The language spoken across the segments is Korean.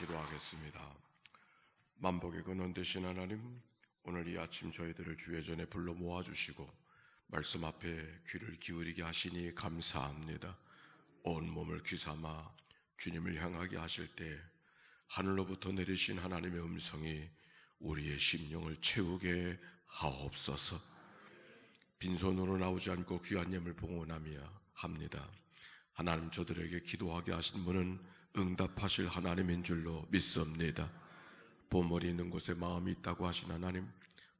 기도하겠습니다. 만복의 근원 되신 하나님, 오늘 이 아침 저희들을 주의 전에 불러 모아주시고 말씀 앞에 귀를 기울이게 하시니 감사합니다. 온 몸을 귀삼아 주님을 향하게 하실 때 하늘로부터 내리신 하나님의 음성이 우리의 심령을 채우게 하옵소서. 빈손으로 나오지 않고 귀한 예물 봉헌하며 합니다. 하나님, 저들에게 기도하게 하신 분은 응답하실 하나님인 줄로 믿습니다. 보물이 있는 곳에 마음이 있다고 하신 하나님,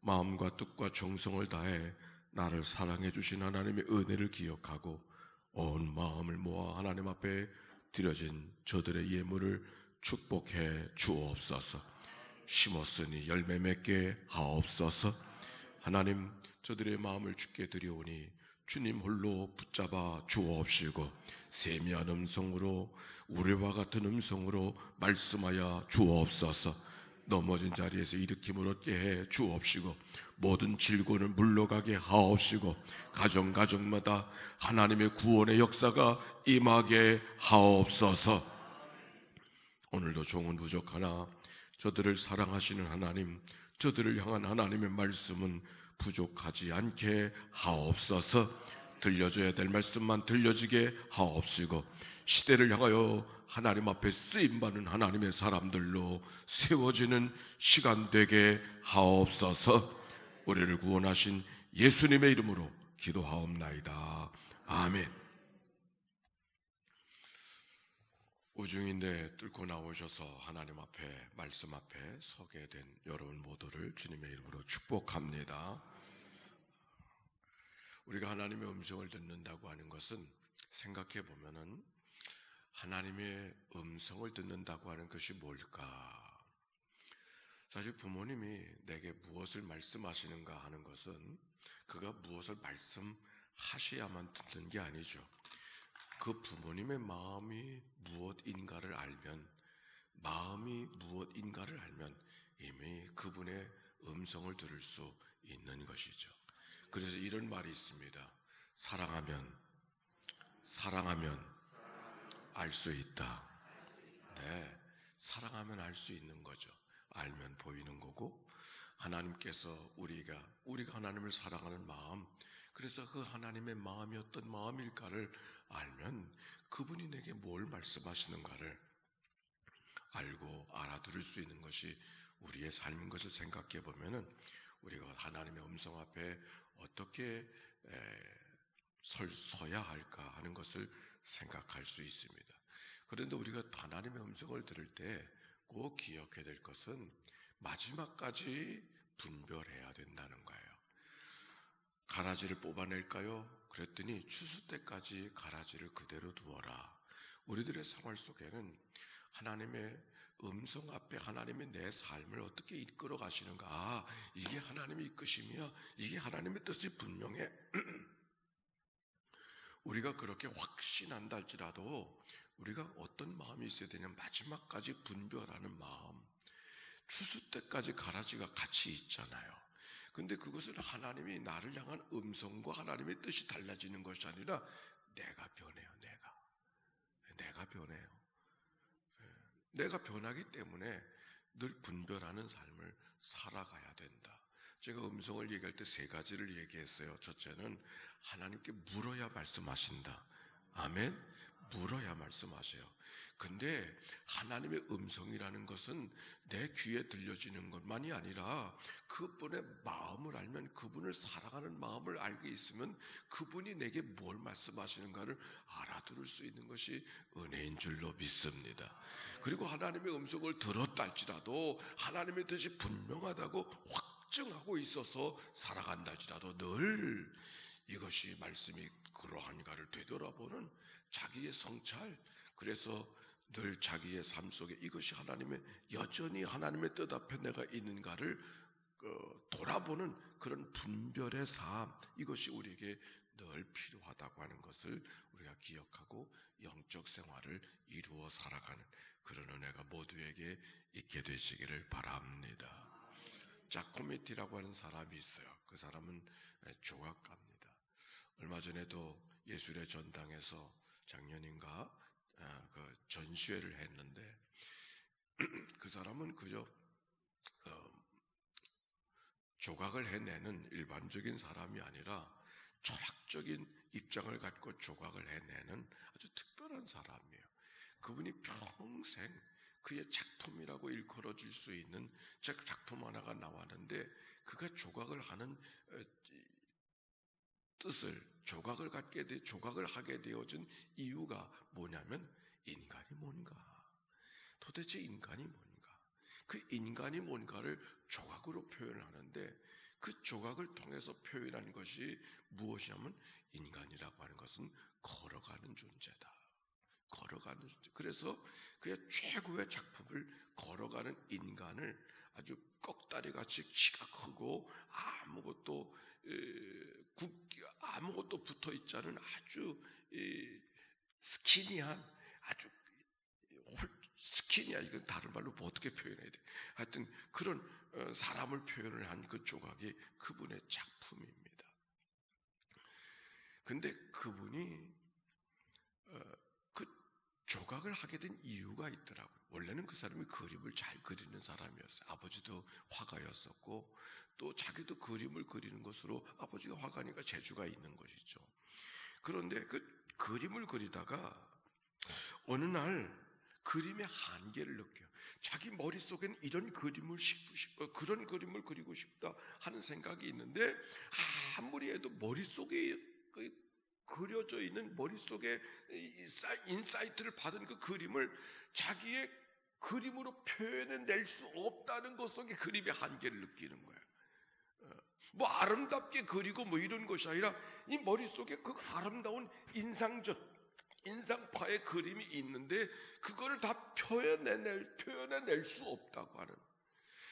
마음과 뜻과 정성을 다해 나를 사랑해 주신 하나님의 은혜를 기억하고 온 마음을 모아 하나님 앞에 드려진 저들의 예물을 축복해 주옵소서. 심었으니 열매 맺게 하옵소서. 하나님, 저들의 마음을 주께 드려오니 주님 홀로 붙잡아 주옵시고 세미한 음성으로, 우레와 같은 음성으로 말씀하여 주옵소서. 넘어진 자리에서 일으킴을 얻게 해 주옵시고 모든 질고를 물러가게 하옵시고 가정마다 하나님의 구원의 역사가 임하게 하옵소서. 오늘도 종은 부족하나 저들을 사랑하시는 하나님, 저들을 향한 하나님의 말씀은 부족하지 않게 하옵소서. 들려줘야 될 말씀만 들려지게 하옵시고 시대를 향하여 하나님 앞에 쓰임받는 하나님의 사람들로 세워지는 시간 되게 하옵소서. 우리를 구원하신 예수님의 이름으로 기도하옵나이다. 아멘. 우중인데 뚫고 나오셔서 하나님 앞에, 말씀 앞에 서게 된 여러분 모두를 주님의 이름으로 축복합니다. 우리가 하나님의 음성을 듣는다고 하는 것은 생각해 보면은 하나님의 음성을 듣는다고 하는 것이 뭘까? 사실 부모님이 내게 무엇을 말씀하시는가 하는 것은 그가 무엇을 말씀하셔야만 듣는 게 아니죠. 그 부모님의 마음이 무엇인가를 알면, 마음이 무엇인가를 알면 이미 그분의 음성을 들을 수 있는 것이죠. 그래서 이런 말이 있습니다. 사랑하면 알 수 있다. 네, 사랑하면 알 수 있는 거죠. 알면 보이는 거고, 하나님께서 우리가 하나님을 사랑하는 마음, 그래서 그 하나님의 마음이 어떤 마음일까를 알면 그분이 내게 뭘 말씀하시는가를 알고 알아들을 수 있는 것이 우리의 삶인 것을 생각해 보면은 우리가 하나님의 음성 앞에 어떻게 서야 할까 하는 것을 생각할 수 있습니다. 그런데 우리가 하나님의 음성을 들을 때 꼭 기억해야 될 것은 마지막까지 분별해야 된다는 거예요. 가라지를 뽑아낼까요? 그랬더니 추수 때까지 가라지를 그대로 두어라. 우리들의 생활 속에는 하나님의 음성 앞에 하나님의 내 삶을 어떻게 이끌어 가시는가, 이게 하나님의 이끄심이야, 이게 하나님의 뜻이 분명해. 우리가 그렇게 확신한다 할지라도 우리가 어떤 마음이 있어야 되냐, 마지막까지 분별하는 마음. 추수 때까지 가라지가 같이 있잖아요. 근데 그것은 하나님이 나를 향한 음성과 하나님의 뜻이 달라지는 것이 아니라 내가 변해요. 내가 변해요. 내가 변하기 때문에 늘 분별하는 삶을 살아가야 된다. 제가 음성을 얘기할 때 세 가지를 얘기했어요. 첫째는 하나님께 물어야 말씀하신다. 아멘. 물어야 말씀하세요. 근데 하나님의 음성이라는 것은 내 귀에 들려지는 것만이 아니라 그분의 마음을 알면, 그분을 사랑하는 마음을 알게 있으면 그분이 내게 뭘 말씀하시는가를 알아들을 수 있는 것이 은혜인 줄로 믿습니다. 그리고 하나님의 음성을 들었다 할지라도 하나님의 뜻이 분명하다고 확증하고 있어서 살아간다 할지라도 늘 이것이 말씀이 그러한가를 되돌아보는 자기의 성찰, 그래서 늘 자기의 삶 속에 이것이 여전히 하나님의 뜻 앞에 내가 있는가를 돌아보는 그런 분별의 삶, 이것이 우리에게 늘 필요하다고 하는 것을 우리가 기억하고 영적 생활을 이루어 살아가는 그런 은혜가 모두에게 있게 되시기를 바랍니다. 자코메티라고 하는 사람이 있어요. 그 사람은 조각가입니다. 얼마 전에도 예술의 전당에서 작년인가 그 전시회를 했는데 그 사람은 그저 조각을 해내는 일반적인 사람이 아니라 철학적인 입장을 갖고 조각을 해내는 아주 특별한 사람이에요. 그분이 평생 그의 작품이라고 일컬어질 수 있는 작품 하나가 나왔는데, 그가 조각을 하는 뜻을, 조각을 하게 되어진 이유가 뭐냐면, 인간이 뭔가, 도대체 인간이 뭔가, 그 인간이 뭔가를 조각으로 표현을 하는데, 그 조각을 통해서 표현한 것이 무엇이냐면, 인간이라고 하는 것은 걸어가는 존재다. 걸어가는 존재. 그래서 그의 최고의 작품을, 걸어가는 인간을 아주 꺽다리같이 키가 크고 아무것도 붙어 있지 않은 아주 스키니한, 아주 스키니야, 이건 다른 말로 뭐 어떻게 표현해야 돼? 하여튼 그런 사람을 표현을 한 그 조각이 그분의 작품입니다. 근데 그분이 그 조각을 하게 된 이유가 있더라고요. 원래는 그 사람이 그림을 잘 그리는 사람이었어요. 아버지도 화가였었고, 또 자기도 그림을 그리는 것으로, 아버지가 화가니까 재주가 있는 것이죠. 그런데 그 그림을 그리다가 어느 날 그림의 한계를 느껴요. 자기 머릿속에는 이런 그림을 그런 그림을 그리고 싶다 하는 생각이 있는데, 아무리 해도 머릿속에 그려져 있는, 머릿속에 인사이트를 받은 그 그림을 자기의 그림으로 표현해낼 수 없다는 것 속에 그림의 한계를 느끼는 거예요. 뭐 아름답게 그리고 뭐 이런 것이 아니라, 이 머릿속에 그 아름다운 인상파의 그림이 있는데 그거를 다 표현해낼 수 없다고 하는,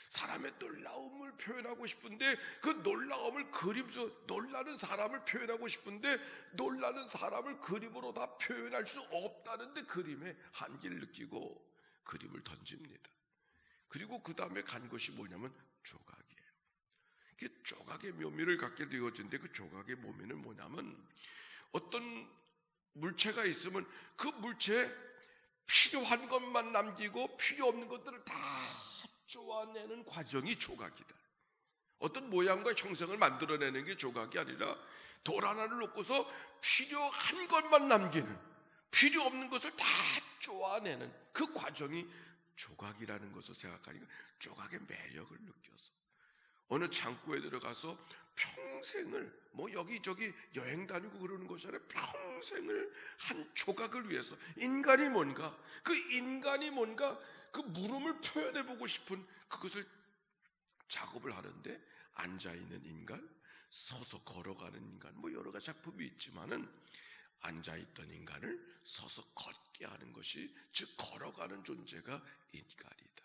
사람의 놀라움을 표현하고 싶은데 그 놀라움을 그림으로, 놀라는 사람을 표현하고 싶은데 놀라는 사람을 그림으로 다 표현할 수 없다는데, 그림의 한계를 느끼고 그림을 던집니다. 그리고 그 다음에 간 것이 뭐냐면 조각이에요. 그 조각의 묘미를 갖게 되어진데, 그 조각의 묘미는 뭐냐면, 어떤 물체가 있으면 그 물체에 필요한 것만 남기고 필요 없는 것들을 다 쪼아내는 과정이 조각이다. 어떤 모양과 형상을 만들어내는 게 조각이 아니라, 돌 하나를 놓고서 필요한 것만 남기는, 필요 없는 것을 다 쪼아내는 그 과정이 조각이라는 것을 생각하니까 조각의 매력을 느껴서 어느 창고에 들어가서 평생을 뭐 여기저기 여행 다니고 그러는 것이 아니라 평생을 한 조각을 위해서, 인간이 뭔가, 그 물음을 표현해보고 싶은 그것을 작업을 하는데, 앉아있는 인간, 서서 걸어가는 인간, 뭐 여러 가지 작품이 있지만은 앉아있던 인간을 서서 걷게 하는 것이, 즉 걸어가는 존재가 인간이다.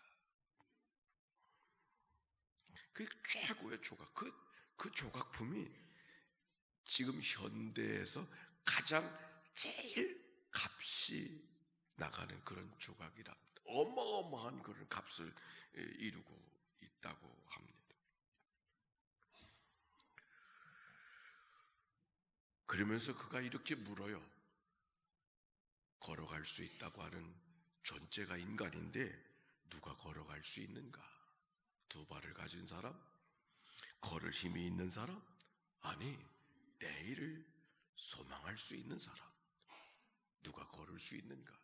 그 최고의 조각, 그 조각품이 지금 현대에서 가장 제일 값이 나가는 그런 조각이랍니다. 어마어마한 그런 값을 이루고 있다고 합니다. 그러면서 그가 이렇게 물어요. 걸어갈 수 있다고 하는 존재가 인간인데 누가 걸어갈 수 있는가? 두 발을 가진 사람? 걸을 힘이 있는 사람? 아니, 내일을 소망할 수 있는 사람. 누가 걸을 수 있는가?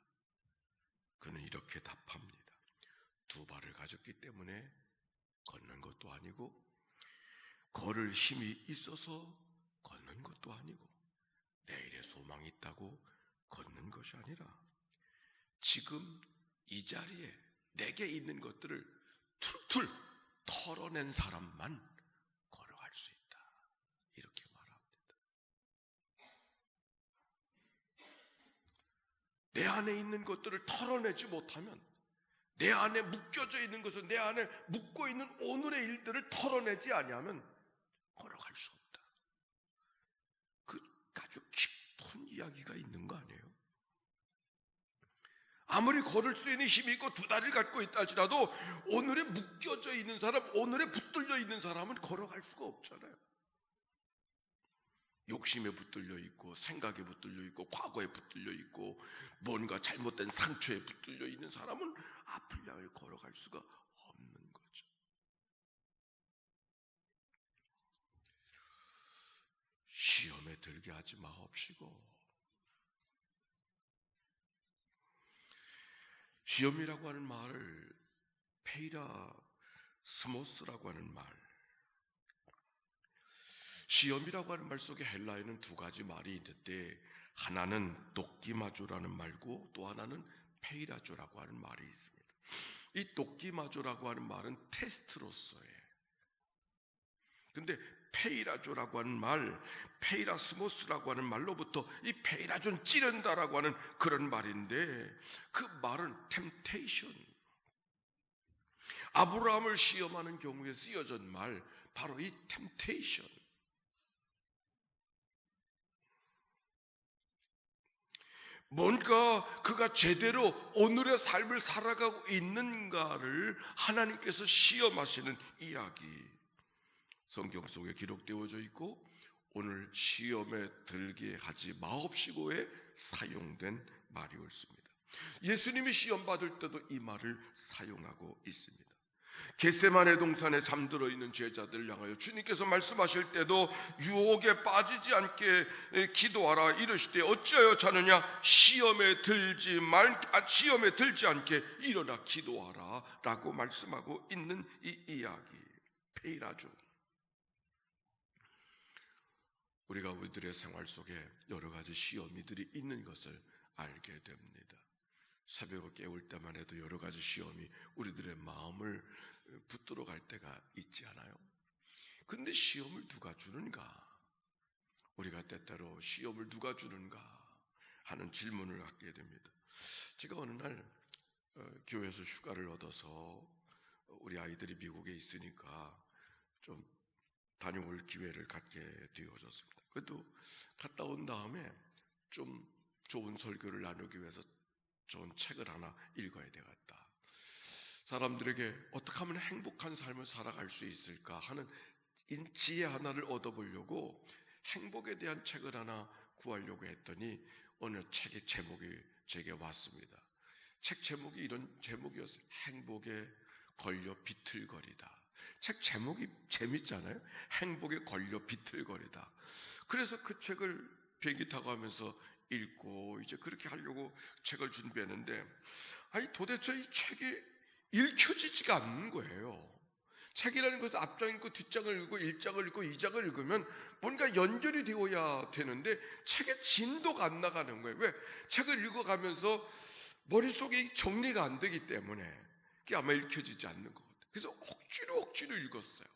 그는 이렇게 답합니다. 두 발을 가졌기 때문에 걷는 것도 아니고, 걸을 힘이 있어서 걷는 것도 아니고, 내일의 소망이 있다고 걷는 것이 아니라, 지금 이 자리에 내게 있는 것들을 툴툴 털어낸 사람만 걸어갈 수 있다. 이렇게 말합니다. 내 안에 있는 것들을 털어내지 못하면, 내 안에 묶여져 있는 것을, 내 안에 묶고 있는 오늘의 일들을 털어내지 아니하면 걸어갈 수 없다. 그 아주 깊은 이야기가 있는 거 아니에요? 아무리 걸을 수 있는 힘이 있고 두 다리를 갖고 있다 할지라도 오늘에 묶여져 있는 사람, 오늘에 붙들려 있는 사람은 걸어갈 수가 없잖아요. 욕심에 붙들려 있고 생각에 붙들려 있고 과거에 붙들려 있고 뭔가 잘못된 상처에 붙들려 있는 사람은 앞을 향해 걸어갈 수가 없는 거죠. 시험에 들게 하지 마옵시고, 시험이라고 하는 말을 페이라 스모스라고 하는 말, 시험이라고 하는 말 속에 헬라에는 두 가지 말이 있는데, 하나는 도끼마조라는 말고 또 하나는 페이라조라고 하는 말이 있습니다. 이 도끼마조라고 하는 말은 테스트로서의, 근데 페이라조라고 하는 말, 페이라스모스라고 하는 말로부터 이 페이라조는 찌른다라고 하는 그런 말인데, 그 말은 템테이션, 아브라함을 시험하는 경우에 쓰여진 말, 바로 이 템테이션. 뭔가 그가 제대로 오늘의 삶을 살아가고 있는가를 하나님께서 시험하시는 이야기, 성경 속에 기록되어져 있고 오늘 시험에 들게 하지 마옵시고에 사용된 말이 옳습니다. 예수님이 시험 받을 때도 이 말을 사용하고 있습니다. 겟세마네 동산에 잠들어 있는 제자들을 향하여 주님께서 말씀하실 때도 유혹에 빠지지 않게 기도하라 이르시되 어찌하여 자느냐, 시험에 들지 않게 일어나 기도하라 라고 말씀하고 있는 이 이야기, 페이라조. 우리가 우리들의 생활 속에 여러 가지 시험이들이 있는 것을 알게 됩니다. 새벽에 깨울 때만 해도 여러 가지 시험이 우리들의 마음을 붙들어 갈 때가 있지 않아요? 근데 시험을 누가 주는가? 우리가 때때로 시험을 누가 주는가 하는 질문을 갖게 됩니다. 제가 어느 날 교회에서 휴가를 얻어서 우리 아이들이 미국에 있으니까 좀 다녀올 기회를 갖게 되어졌습니다. 그래도 갔다 온 다음에 좀 좋은 설교를 나누기 위해서 좋은 책을 하나 읽어야 되겠다. 사람들에게 어떻게 하면 행복한 삶을 살아갈 수 있을까 하는 지혜 하나를 얻어보려고 행복에 대한 책을 하나 구하려고 했더니 어느 책의 제목이 제게 왔습니다. 책 제목이 이런 제목이었어요. 행복에 걸려 비틀거리다. 책 제목이 재밌잖아요. 행복에 걸려 비틀거리다. 그래서 그 책을 비행기 타고 하면서 읽고 이제 그렇게 하려고 책을 준비했는데, 아니 도대체 이 책이 읽혀지지가 않는 거예요. 책이라는 것은 앞장 읽고 뒷장을 읽고 1장을 읽고 2장을 읽으면 뭔가 연결이 되어야 되는데 책의 진도가 안 나가는 거예요. 왜? 책을 읽어가면서 머릿속에 정리가 안 되기 때문에 그게 아마 읽혀지지 않는 것 같아요. 그래서 억지로 읽었어요.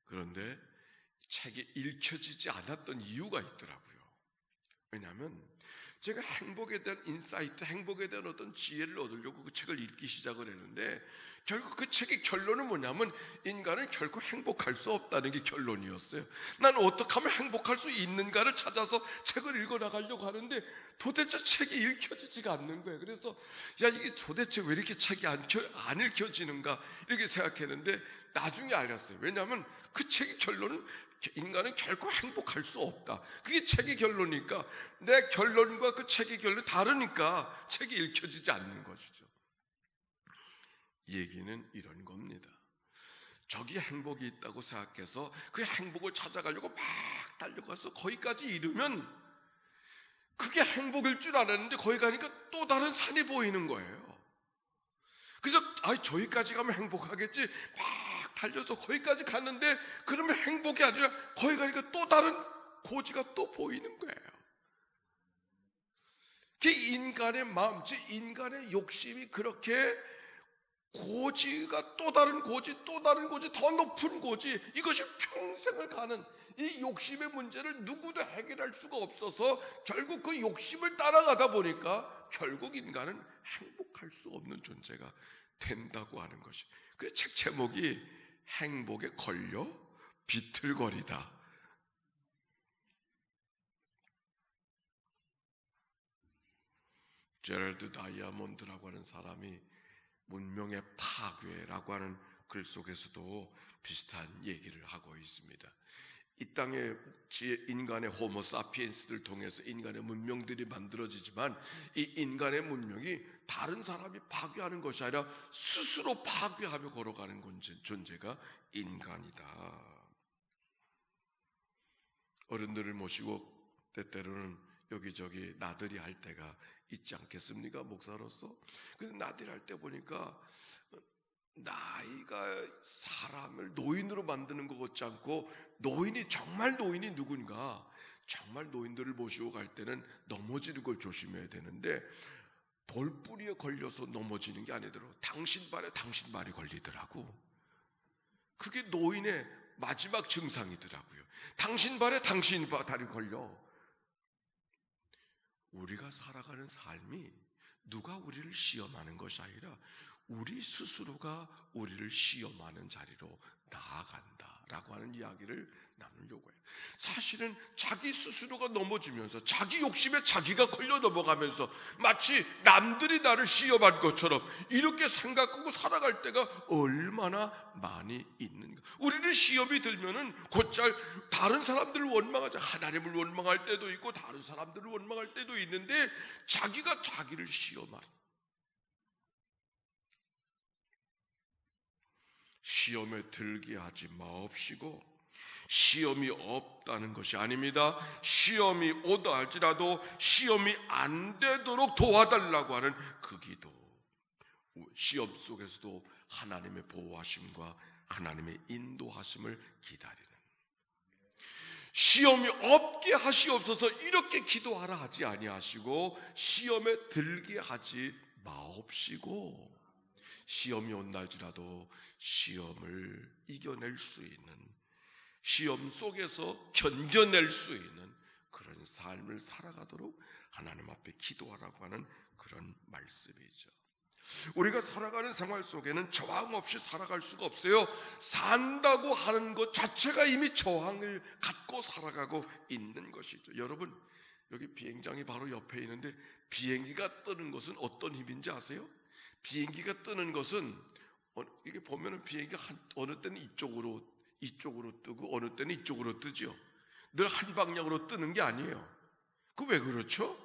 그런데 책이 읽혀지지 않았던 이유가 있더라고요. 왜냐하면 제가 행복에 대한 인사이트, 행복에 대한 어떤 지혜를 얻으려고 그 책을 읽기 시작을 했는데, 결국 그 책의 결론은 뭐냐면 인간은 결코 행복할 수 없다는 게 결론이었어요. 나는 어떻게 하면 행복할 수 있는가를 찾아서 책을 읽어나가려고 하는데 도대체 책이 읽혀지지가 않는 거예요. 그래서 야, 이게 도대체 왜 이렇게 책이 안 읽혀지는가 이렇게 생각했는데 나중에 알았어요. 왜냐하면 그 책의 결론은 인간은 결코 행복할 수 없다. 그게 책의 결론이니까 내 결론과 그 책의 결론이 다르니까 책이 읽혀지지 않는 것이죠. 얘기는 이런 겁니다. 저기 행복이 있다고 생각해서 그 행복을 찾아가려고 막 달려가서 거기까지 이르면 그게 행복일 줄 알았는데 거기 가니까 또 다른 산이 보이는 거예요. 그래서 저기까지 가면 행복하겠지 막 달려서 거기까지 갔는데 그러면 행복이 아니라 거기 가니까 또 다른 고지가 또 보이는 거예요. 그 인간의 마음, 즉 인간의 욕심이 그렇게 고지가 또 다른 고지, 또 다른 고지, 더 높은 고지, 이것이 평생을 가는 이 욕심의 문제를 누구도 해결할 수가 없어서 결국 그 욕심을 따라가다 보니까 결국 인간은 행복할 수 없는 존재가 된다고 하는 것이. 그 책 제목이 행복에 걸려 비틀거리다. 제럴드 다이아몬드라고 하는 사람이 문명의 파괴라고 하는 글 속에서도 비슷한 얘기를 하고 있습니다. 이 땅에 인간의 호모사피엔스를 통해서 인간의 문명들이 만들어지지만 이 인간의 문명이 다른 사람이 파괴하는 것이 아니라 스스로 파괴하며 걸어가는 존재가 인간이다. 어른들을 모시고 때때로는 여기저기 나들이 할 때가 있지 않겠습니까? 목사로서. 근데 나들이 할 때 보니까 나이가 사람을 노인으로 만드는 것 같지 않고, 정말 노인이 누군가, 정말 노인들을 모시고 갈 때는 넘어지는 걸 조심해야 되는데 돌뿌리에 걸려서 넘어지는 게 아니더라고. 당신 발이 걸리더라고. 그게 노인의 마지막 증상이더라고요. 당신 발에 당신 다리 걸려. 우리가 살아가는 삶이 누가 우리를 시험하는 것이 아니라 우리 스스로가 우리를 시험하는 자리로 나아간다라고 하는 이야기를 나누려고 해요. 사실은 자기 스스로가 넘어지면서 자기 욕심에 자기가 걸려 넘어가면서 마치 남들이 나를 시험한 것처럼 이렇게 생각하고 살아갈 때가 얼마나 많이 있는가. 우리는 시험이 들면은 곧잘 다른 사람들을 원망하자. 하나님을 원망할 때도 있고 다른 사람들을 원망할 때도 있는데 자기가 자기를 시험하는, 시험에 들게 하지 마옵시고, 시험이 없다는 것이 아닙니다. 시험이 오다 할지라도 시험이 안 되도록 도와달라고 하는 그 기도, 시험 속에서도 하나님의 보호하심과 하나님의 인도하심을 기다리는, 시험이 없게 하시옵소서 이렇게 기도하라 하지 아니하시고 시험에 들게 하지 마옵시고, 시험이 온날지라도 시험을 이겨낼 수 있는, 시험 속에서 견뎌낼 수 있는 그런 삶을 살아가도록 하나님 앞에 기도하라고 하는 그런 말씀이죠. 우리가 살아가는 생활 속에는 저항 없이 살아갈 수가 없어요. 산다고 하는 것 자체가 이미 저항을 갖고 살아가고 있는 것이죠. 여러분, 여기 비행장이 바로 옆에 있는데 비행기가 뜨는 것은 어떤 힘인지 아세요? 비행기가 뜨는 것은 이게 보면은 비행기가 어느 때는 이쪽으로 뜨고 어느 때는 이쪽으로 뜨죠. 늘 한 방향으로 뜨는 게 아니에요. 그 왜 그렇죠?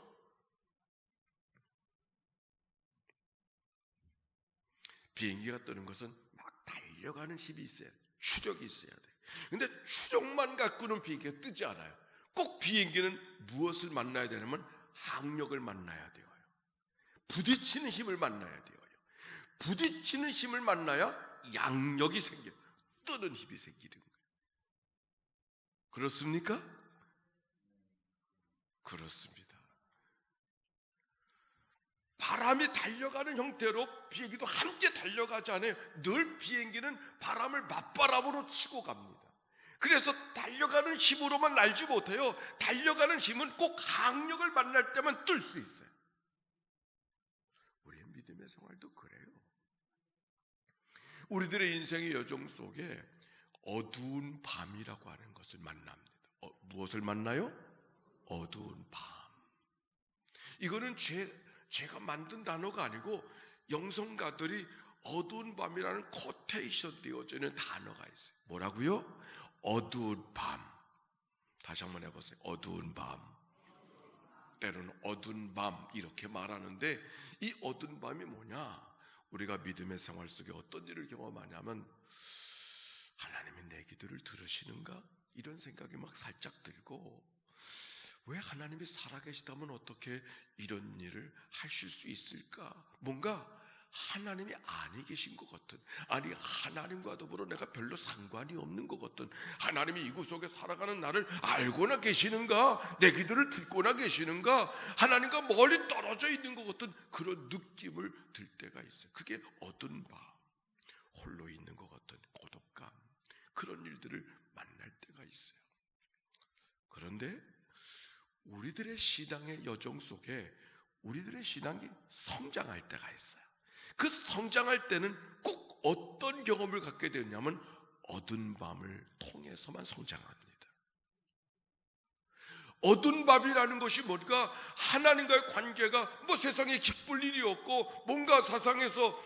비행기가 뜨는 것은 막 달려가는 힘이 있어야 돼. 추력이 있어야 돼. 근데 추력만 갖고는 비행기가 뜨지 않아요. 꼭 비행기는 무엇을 만나야 되냐면 항력을 만나야 돼요. 부딪히는 힘을 만나야 돼요. 부딪히는 힘을 만나야 양력이 생겨요. 뜨는 힘이 생기는 거예요. 그렇습니까? 그렇습니다. 바람이 달려가는 형태로 비행기도 함께 달려가지 않아요. 늘 비행기는 바람을 맞바람으로 치고 갑니다. 그래서 달려가는 힘으로만 날지 못해요. 달려가는 힘은 꼭 항력을 만날 때만 뜰 수 있어요. 우리의 믿음의 생활도 그래요. 우리들의 인생의 여정 속에 어두운 밤이라고 하는 것을 만납니다. 무엇을 만나요? 어두운 밤. 이거는 제가 만든 단어가 아니고 영성가들이 어두운 밤이라는 코테이션 되어지는 단어가 있어요. 뭐라고요? 어두운 밤. 다시 한번 해보세요. 어두운 밤. 때로는 어두운 밤 이렇게 말하는데 이 어두운 밤이 뭐냐? 우리가 믿음의 생활 속에 어떤 일을 경험하냐면 하나님이 내 기도를 들으시는가? 이런 생각이 막 살짝 들고, 왜 하나님이 살아계시다면 어떻게 이런 일을 하실 수 있을까? 뭔가 하나님이 아니 계신 것 같은, 아니 하나님과 더불어 내가 별로 상관이 없는 것 같은, 하나님이 이곳 속에 살아가는 나를 알고나 계시는가? 내 기도를 듣고나 계시는가? 하나님과 멀리 떨어져 있는 것 같은 그런 느낌을 들 때가 있어요. 그게 어두운 밤, 홀로 있는 것 같은 고독감, 그런 일들을 만날 때가 있어요. 그런데 우리들의 신앙의 여정 속에 우리들의 신앙이 성장할 때가 있어요. 그 성장할 때는 꼭 어떤 경험을 갖게 되냐면 어두운 밤을 통해서만 성장합니다. 어두운 밤이라는 것이 뭔가 하나님과의 관계가 세상에 기쁠 일이 없고 뭔가 세상에서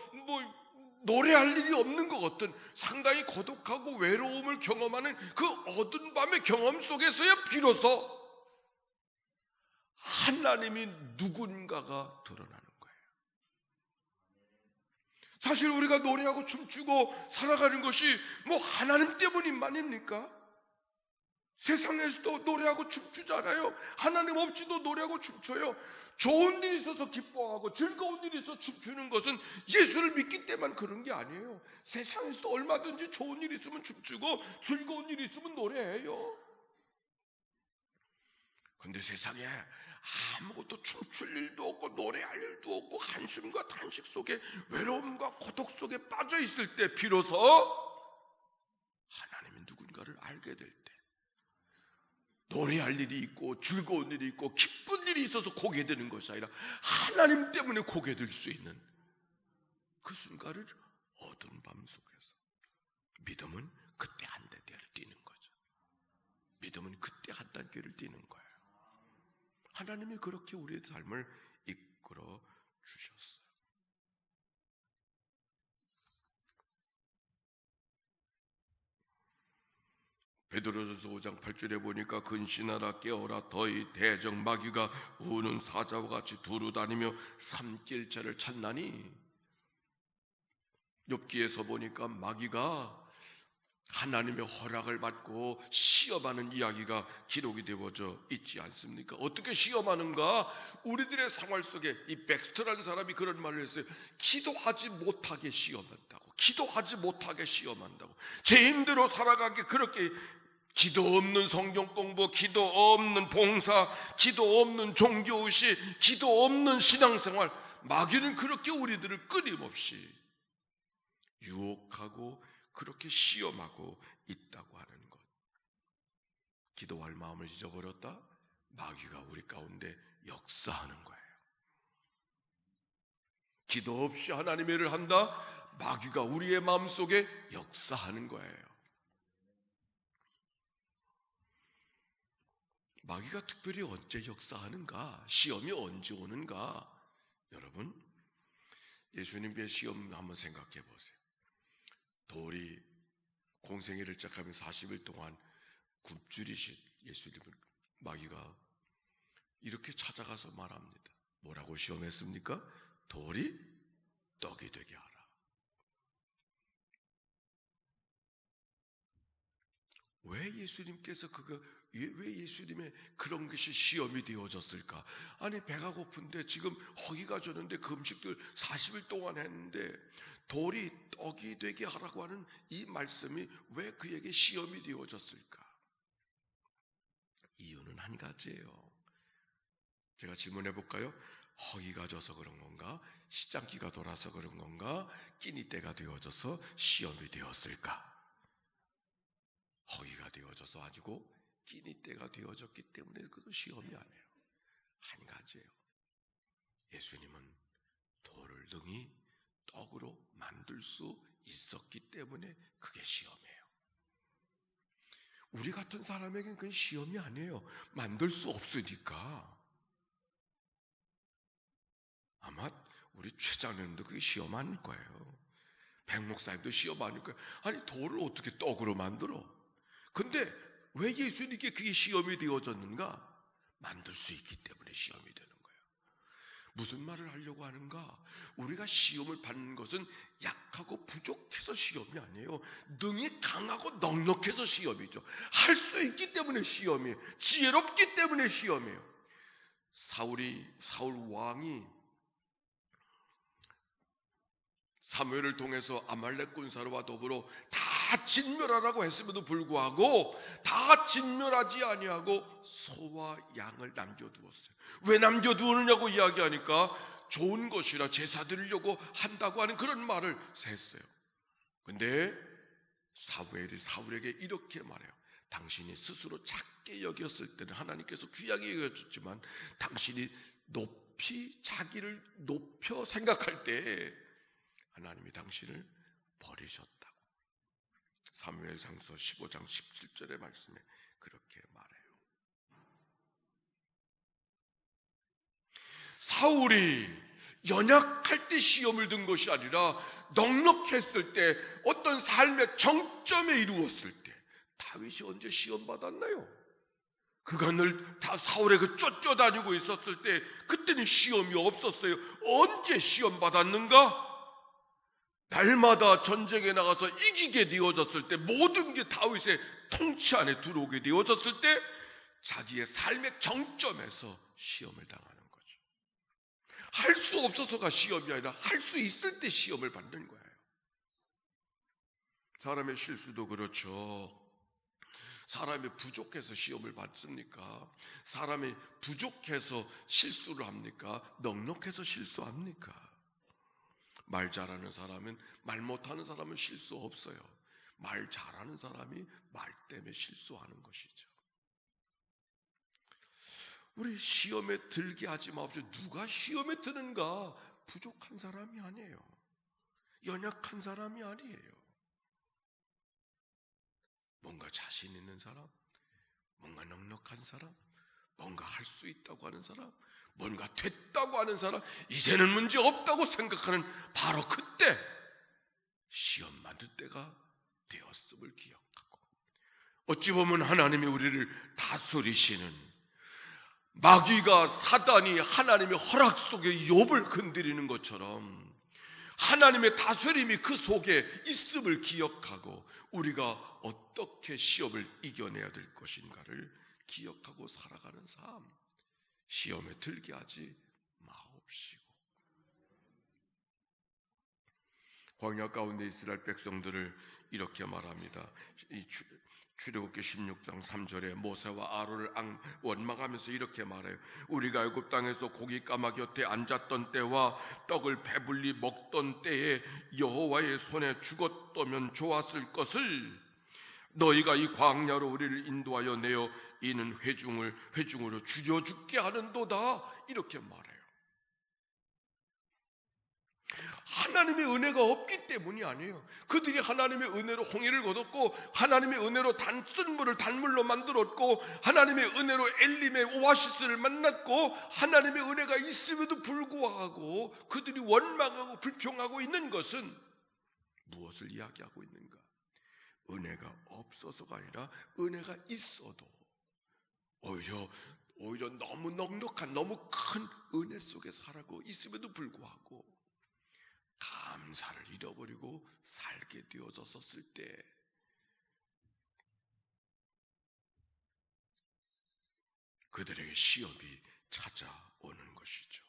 노래할 일이 없는 것 같은 상당히 고독하고 외로움을 경험하는 그 어두운 밤의 경험 속에서야 비로소 하나님이 누군가가 드러나는 거예요. 사실 우리가 노래하고 춤추고 살아가는 것이 뭐 하나님 때문만입니까? 세상에서도 노래하고 춤추잖아요. 하나님 없이도 노래하고 춤춰요. 좋은 일이 있어서 기뻐하고 즐거운 일이 있어서 춤추는 것은 예수를 믿기 때문에 그런 게 아니에요. 세상에서도 얼마든지 좋은 일이 있으면 춤추고 즐거운 일이 있으면 노래해요. 근데 세상에 아무것도 춤출 일도 없고 노래할 일도 없고 한숨과 단식 속에 외로움과 고독 속에 빠져 있을 때 비로소 하나님이 누군가를 알게 될 때, 노래할 일이 있고 즐거운 일이 있고 기쁜 일이 있어서 고개 드는 것이 아니라 하나님 때문에 고개 들 수 있는 그 순간을 어두운 밤 속에서 믿음은 그때 한 단계를 뛰는 거죠. 믿음은 그때 한 단계를 뛰는 거예요. 하나님이 그렇게 우리의 삶을 이끌어 주셨어요. 베드로전서 5장 8절에 보니까 근신하라 깨어라 더이 대적 마귀가 우는 사자와 같이 두루다니며 삼킬자를 찾나니. 욥기에서 보니까 마귀가 하나님의 허락을 받고 시험하는 이야기가 기록이 되어져 있지 않습니까? 어떻게 시험하는가? 우리들의 생활 속에 이 백스터라는 사람이 그런 말을 했어요. 기도하지 못하게 시험한다고. 기도하지 못하게 시험한다고. 죄인대로 살아가게 그렇게 기도 없는 성경 공부, 기도 없는 봉사, 기도 없는 종교의식, 기도 없는 신앙생활, 마귀는 그렇게 우리들을 끊임없이 유혹하고 그렇게 시험하고 있다고 하는 것. 기도할 마음을 잊어버렸다? 마귀가 우리 가운데 역사하는 거예요. 기도 없이 하나님의 일을 한다? 마귀가 우리의 마음속에 역사하는 거예요. 마귀가 특별히 언제 역사하는가? 시험이 언제 오는가? 여러분, 예수님의 시험 한번 생각해 보세요. 돌이 공생애를 시작하면 40일 동안 굶주리신 예수님을 마귀가 이렇게 찾아가서 말합니다. 뭐라고 시험했습니까? 돌이 떡이 되게 하라. 왜 예수님께서 왜 예수님의 그런 것이 시험이 되어졌을까? 아니 배가 고픈데 지금 허기가 졌는데 그 음식들 40일 동안 했는데 돌이 떡이 되게 하라고 하는 이 말씀이 왜 그에게 시험이 되어졌을까? 이유는 한 가지예요. 제가 질문해 볼까요? 허기가 져서 그런 건가? 시장기가 돌아서 그런 건가? 끼니 때가 되어져서 시험이 되었을까? 허기가 되어져서 가지고 끼니 때가 되어졌기 때문에 그것도 시험이 아니에요. 한 가지예요. 예수님은 돌을 등이 떡으로 만들 수 있었기 때문에 그게 시험이에요. 우리 같은 사람에게는 그건 시험이 아니에요. 만들 수 없으니까. 아마 우리 최장님도 그게 시험 아닐 거예요. 백 목사님도 시험 아닐 거예요. 아니 돌을 어떻게 떡으로 만들어? 근데 왜 예수님께 그게 시험이 되어졌는가? 만들 수 있기 때문에 시험이 되는 거예요. 무슨 말을 하려고 하는가? 우리가 시험을 받는 것은 약하고 부족해서 시험이 아니에요. 능이 강하고 넉넉해서 시험이죠. 할 수 있기 때문에 시험이에요. 지혜롭기 때문에 시험이에요. 사울 왕이 사무엘을 통해서 아말렉 군사와 더불어 다 진멸하라고 했음에도 불구하고 다 진멸하지 아니하고 소와 양을 남겨두었어요. 왜 남겨두느냐고 이야기하니까 좋은 것이라 제사 드리려고 한다고 하는 그런 말을 했어요. 근데 사울에게 이렇게 말해요. 당신이 스스로 작게 여겼을 때는 하나님께서 귀하게 여겼지만 당신이 자기를 높여 생각할 때 하나님이 당신을 버리셨다고. 사무엘상서 15장 17절의 말씀에 그렇게 말해요. 사울이 연약할 때 시험을 든 것이 아니라 넉넉했을 때, 어떤 삶의 정점에 이루었을 때. 다윗이 언제 시험 받았나요? 그가 늘 다 사울에 쫓겨다니고 있었을 때 그때는 시험이 없었어요. 언제 시험 받았는가? 날마다 전쟁에 나가서 이기게 되어졌을 때, 모든 게 다윗의 통치 안에 들어오게 되어졌을 때 자기의 삶의 정점에서 시험을 당하는 거죠. 할 수 없어서가 시험이 아니라 할 수 있을 때 시험을 받는 거예요. 사람의 실수도 그렇죠. 사람이 부족해서 시험을 받습니까? 사람이 부족해서 실수를 합니까? 넉넉해서 실수합니까? 말 잘하는 사람은, 말 못하는 사람은 실수 없어요. 말 잘하는 사람이 말 때문에 실수하는 것이죠. 우리 시험에 들게 하지 마십시오. 누가 시험에 드는가? 부족한 사람이 아니에요. 연약한 사람이 아니에요. 뭔가 자신 있는 사람, 뭔가 넉넉한 사람, 뭔가 할 수 있다고 하는 사람, 뭔가 됐다고 하는 사람, 이제는 문제 없다고 생각하는 바로 그때 시험 받을 때가 되었음을 기억하고, 어찌 보면 하나님이 우리를 다스리시는, 마귀가, 사단이 하나님의 허락 속에 욥을 건드리는 것처럼 하나님의 다스림이 그 속에 있음을 기억하고 우리가 어떻게 시험을 이겨내야 될 것인가를 기억하고 살아가는 삶, 시험에 들게 하지 마옵시고. 광야 가운데 이스라엘 백성들을 이렇게 말합니다. 출애굽기 16장 3절에 모세와 아론을 원망하면서 이렇게 말해요. 우리가 애굽 땅에서 고기 까마귀 곁에 앉았던 때와 떡을 배불리 먹던 때에 여호와의 손에 죽었다면 좋았을 것을 너희가 이 광야로 우리를 인도하여 내어 이는 회중으로 죽여 죽게 하는도다, 이렇게 말해요. 하나님의 은혜가 없기 때문이 아니에요. 그들이 하나님의 은혜로 홍해를 거뒀고, 하나님의 은혜로 쓴 물을 단물로 만들었고, 하나님의 은혜로 엘림의 오아시스를 만났고, 하나님의 은혜가 있음에도 불구하고 그들이 원망하고 불평하고 있는 것은 무엇을 이야기하고 있는가? 은혜가 없어서가 아니라 은혜가 있어도 오히려 너무 넉넉한, 너무 큰 은혜 속에 살아가고 있음에도 불구하고 감사를 잃어버리고 살게 되어졌었을 때 그들에게 시험이 찾아오는 것이죠.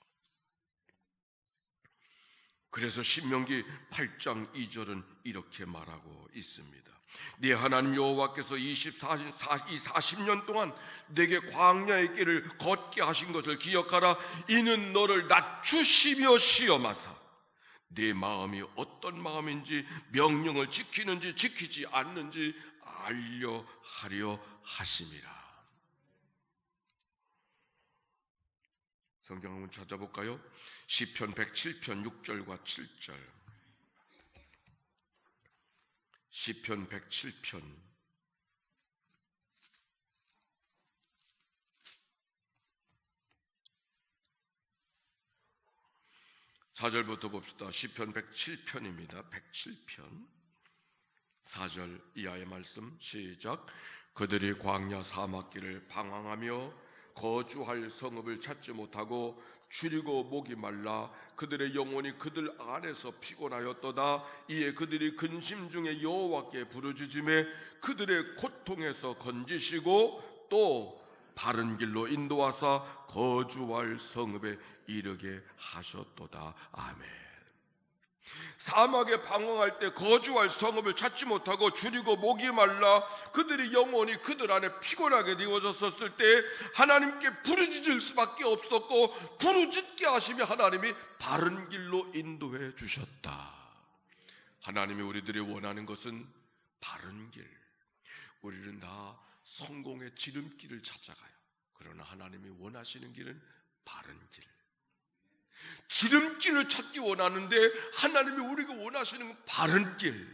그래서 신명기 8장 2절은 이렇게 말하고 있습니다. 네 하나님 여호와께서 40년 동안 내게 광야의 길을 걷게 하신 것을 기억하라. 이는 너를 낮추시며 시험하사 네 마음이 어떤 마음인지, 명령을 지키는지 지키지 않는지 알려 하려 하심이라. 성경 한번 찾아볼까요? 시편 107편 6절과 7절. 시편 107편 4절부터 봅시다. 시편 107편입니다. 107편 4절 이하의 말씀 시작. 그들이 광야 사막길을 방황하며 거주할 성읍을 찾지 못하고 줄이고 목이 말라 그들의 영혼이 그들 안에서 피곤하였도다. 이에 그들이 근심 중에 여호와께 부르짖음에 그들의 고통에서 건지시고 또 바른 길로 인도하사 거주할 성읍에 이르게 하셨도다. 아멘. 사막에 방황할 때 거주할 성읍을 찾지 못하고 줄이고 목이 말라 그들의 영혼이 그들 안에 피곤하게 되어졌었을 때 하나님께 부르짖을 수밖에 없었고, 부르짖게 하시며 하나님이 바른 길로 인도해 주셨다. 하나님이 우리들이 원하는 것은 바른 길. 우리는 다 성공의 지름길을 찾아가요. 그러나 하나님이 원하시는 길은 바른 길. 지름길을 찾기 원하는데 하나님이 우리가 원하시는 바른 길.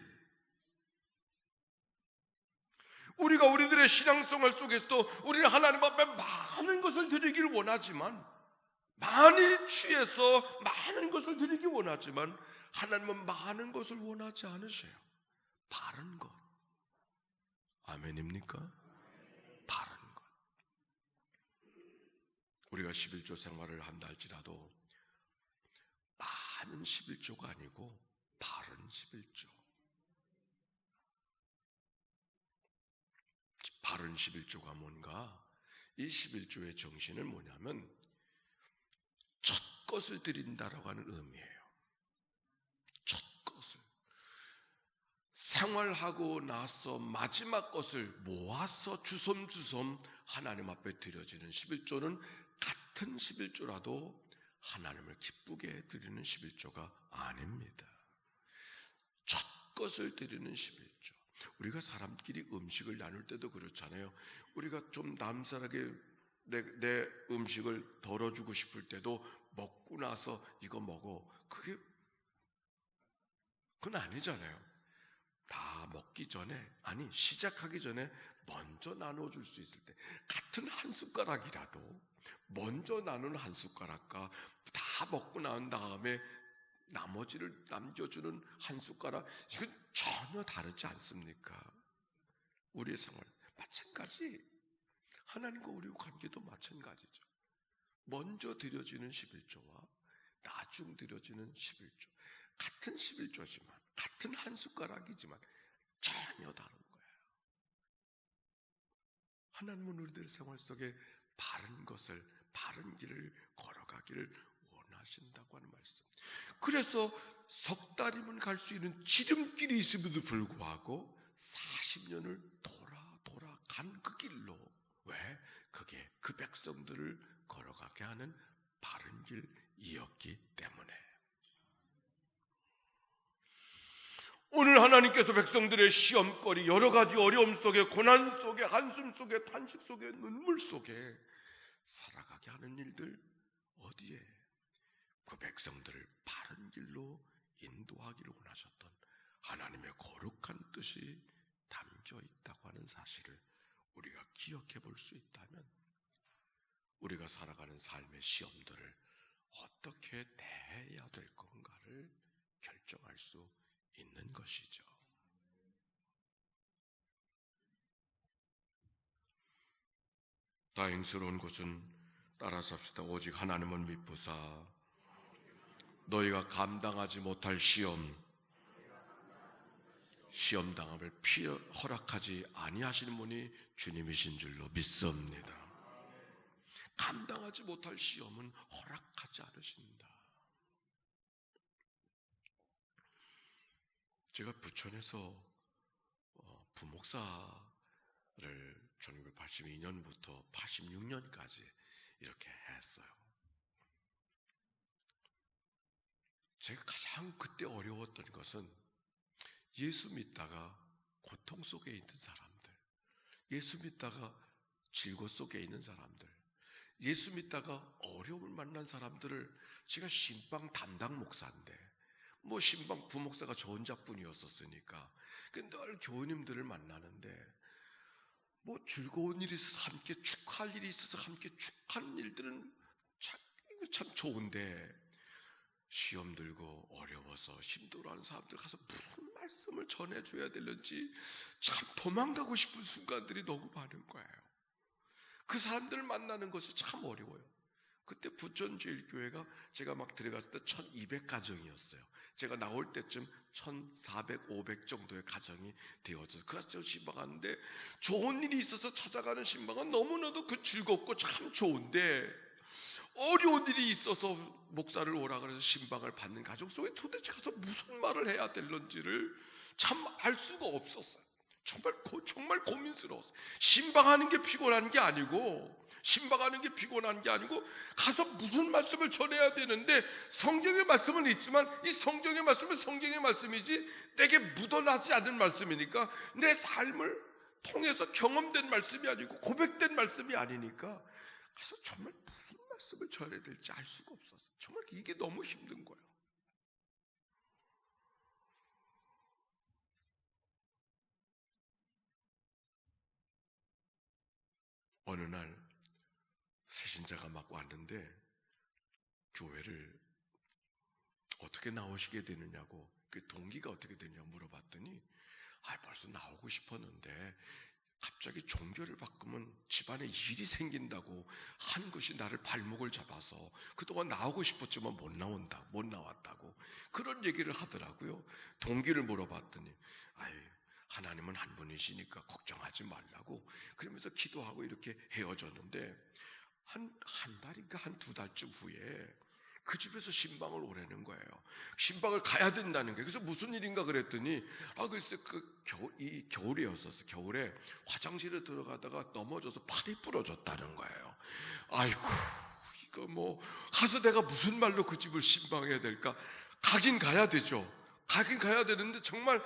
우리가 우리들의 신앙생활 속에서도 우리는 하나님 앞에 많은 것을 드리기를 원하지만 많이 취해서 많은 것을 드리기 원하지만 하나님은 많은 것을 원하지 않으세요. 바른 것. 아멘입니까? 바른 것. 우리가 11조 생활을 한다 할지라도 많은 11조가 아니고 바른 11조. 바른 11조가 뭔가? 이 11조의 정신은 뭐냐면 첫 것을 드린다라고 하는 의미예요. 첫 것을. 생활하고 나서 마지막 것을 모아서 주섬주섬 하나님 앞에 드려지는 11조는 같은 11조라도 하나님을 기쁘게 드리는 11조가 아닙니다. 첫 것을 드리는 11조. 우리가 사람끼리 음식을 나눌 때도 그렇잖아요. 우리가 좀 남사하게 내 음식을 덜어주고 싶을 때도 먹고 나서 이거 먹어. 그건 아니잖아요. 다 먹기 전에, 아니 시작하기 전에 먼저 나눠줄 수 있을 때, 같은 한 숟가락이라도 먼저 나눈 한 숟가락과 다 먹고 난 다음에 나머지를 남겨주는 한 숟가락, 이건 전혀 다르지 않습니까? 우리의 생활 마찬가지. 하나님과 우리의 관계도 마찬가지죠. 먼저 드려지는 11조와 나중 드려지는 11조, 같은 11조지만 같은 한 숟가락이지만 전혀 다른 거예요. 하나님은 우리들의 생활 속에 바른 것을, 바른 길을 걸어가기를 원하신다고 하는 말씀. 그래서 석 달이면 갈 수 있는 지름길이 있음에도 불구하고 40년을 돌아 간 그 길로, 왜? 그게 그 백성들을 걸어가게 하는 바른 길이었기 때문에. 오늘 하나님께서 백성들의 시험거리, 여러 가지 어려움 속에, 고난 속에, 한숨 속에, 탄식 속에, 눈물 속에 살아가게 하는 일들, 어디에? 그 백성들을 바른 길로 인도하기를 원하셨던 하나님의 거룩한 뜻이 담겨 있다고 하는 사실을 우리가 기억해 볼 수 있다면, 우리가 살아가는 삶의 시험들을 어떻게 대해야 될 건가를 결정할 수 있는 것이죠. 다행스러운 것은 따라서 합시다. 오직 하나님은 믿부사 너희가 감당하지 못할 시험당함을 허락하지 아니하시는 분이 주님이신 줄로 믿습니다. 감당하지 못할 시험은 허락하지 않으신다. 제가 부천에서 부목사를 1982년부터 86년까지 이렇게 했어요. 제가 가장 그때 어려웠던 것은 예수 믿다가 고통 속에 있는 사람들, 예수 믿다가 질고 속에 있는 사람들, 예수 믿다가 어려움을 만난 사람들을, 제가 신방 담당 목사인데 신방 부목사가 저 혼자뿐이었었으니까 늘 교우님들을 만나는데, 즐거운 일이 있어서 함께 축하할 일이 있어서 함께 축하하는 일들은 참 좋은데, 시험 들고 어려워서 힘들어하는 사람들 가서 무슨 말씀을 전해줘야 되는지 참 도망가고 싶은 순간들이 너무 많은 거예요. 그 사람들을 만나는 것이 참 어려워요. 그때 부천제일교회가 제가 막 들어갔을 때 1200가정이었어요. 제가 나올 때쯤 1400, 500 정도의 가정이 되어져서 그 가정 신방하는데, 좋은 일이 있어서 찾아가는 신방은 너무나도 즐겁고 참 좋은데, 어려운 일이 있어서 목사를 오라 그래서 신방을 받는 가정 속에 도대체 가서 무슨 말을 해야 될런지를 참 알 수가 없었어요. 정말 고민스러웠어요. 신방하는 게 피곤한 게 아니고 가서 무슨 말씀을 전해야 되는데, 성경의 말씀은 있지만 이 성경의 말씀은 성경의 말씀이지 내게 묻어나지 않은 말씀이니까, 내 삶을 통해서 경험된 말씀이 아니고 고백된 말씀이 아니니까 가서 정말 무슨 말씀을 전해야 될지 알 수가 없었어요. 정말 이게 너무 힘든 거예요. 어느 날 새신자가 막 왔는데, 교회를 어떻게 나오시게 되느냐고, 그 동기가 어떻게 되냐고 물어봤더니 벌써 나오고 싶었는데 갑자기 종교를 바꾸면 집안에 일이 생긴다고 한 것이 나를 발목을 잡아서 그동안 나오고 싶었지만 못 나왔다고 그런 얘기를 하더라고요. 동기를 물어봤더니 하나님은 한 분이시니까 걱정하지 말라고 그러면서 기도하고 이렇게 헤어졌는데 한 달인가 한 두 달쯤 후에 그 집에서 신방을 오라는 거예요. 신방을 가야 된다는 거예요. 그래서 무슨 일인가 그랬더니 글쎄 이 겨울이었어서 겨울에 화장실에 들어가다가 넘어져서 팔이 부러졌다는 거예요. 아이고 이거 뭐 가서 내가 무슨 말로 그 집을 신방해야 될까? 가긴 가야 되죠. 가긴 가야 되는데 정말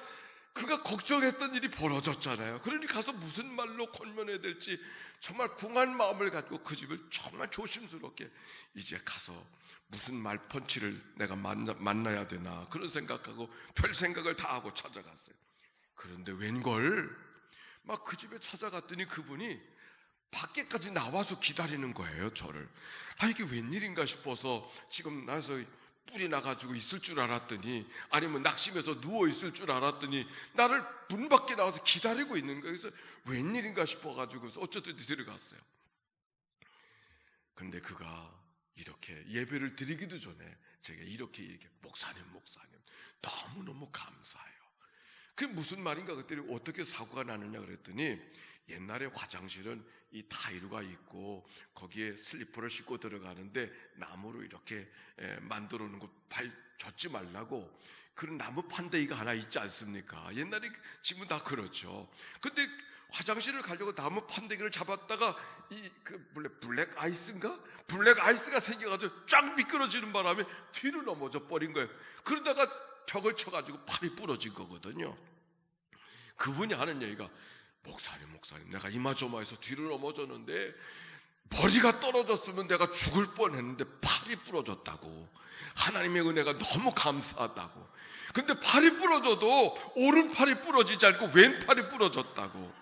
그가 걱정했던 일이 벌어졌잖아요. 그러니 가서 무슨 말로 권면해야 될지 정말 궁한 마음을 갖고 그 집을 정말 조심스럽게 이제 가서 무슨 말 펀치를 내가 만나야 되나 그런 생각하고 별 생각을 다 하고 찾아갔어요. 그런데 웬걸 막 그 집에 찾아갔더니 그분이 밖에까지 나와서 기다리는 거예요. 저를. 이게 웬일인가 싶어서 지금 나서 뿔이 나가지고 있을 줄 알았더니 아니면 낙심해서 누워 있을 줄 알았더니 나를 문 밖에 나와서 기다리고 있는 거예요. 그래서 웬일인가 싶어가지고 어쨌든 들어갔어요. 근데 그가 이렇게 예배를 드리기도 전에 제가 이렇게 얘기해요. 목사님 너무너무 감사해요. 그게 무슨 말인가 그랬더니 어떻게 사고가 나느냐 그랬더니 옛날에 화장실은 이 타일과 있고 거기에 슬리퍼를 신고 들어가는데 나무로 이렇게 만들어 놓은 거 발 젖지 말라고 그런 나무 판대기가 하나 있지 않습니까? 옛날에 지금 다 그렇죠. 근데 화장실을 가려고 나무 판대기를 잡았다가 블랙 아이스가 생겨가지고 쫙 미끄러지는 바람에 뒤로 넘어져 버린 거예요. 그러다가 벽을 쳐가지고 팔이 부러진 거거든요. 그분이 하는 얘기가 목사님 내가 이마저마해서 뒤로 넘어졌는데 머리가 떨어졌으면 내가 죽을 뻔했는데 팔이 부러졌다고. 하나님의 은혜가 너무 감사하다고. 근데 팔이 부러져도 오른팔이 부러지지 않고 왼팔이 부러졌다고.